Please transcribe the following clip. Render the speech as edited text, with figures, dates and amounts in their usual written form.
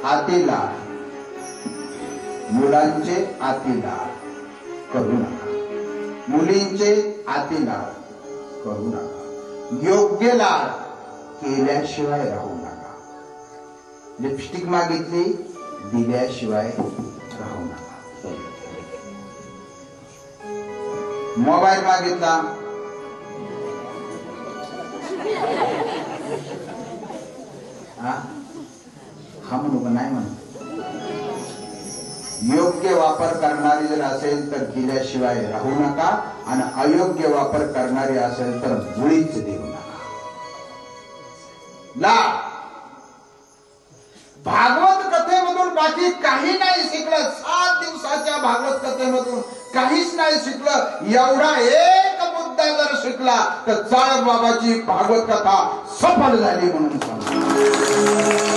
आती लाड, मुलांचे आती लाड करू नका, मुलींचे आती लाड करू नका, योग्य लाड केल्याशिवाय राहू नका, लिपस्टिक मागितली दिल्याशिवाय राहू नका, मोबाईल मागितला हा म्हणू नाही म्हणत, योग्य वापर करणारी जर असेल तर दिल्याशिवाय राहू नका आणि अयोग्य वापर करणारी असेल तर मुळीच देऊ नका. लाड भागवत कथेमधून बाकी काही नाही शिकलं, 7 दिवसाच्या भागवत कथेमधून काहीच नाही शिकलं. एवढा एक मुद्दा जर शिकला तर चाळक बाबाची भागवत कथा सफल झाली म्हणून सांगतो.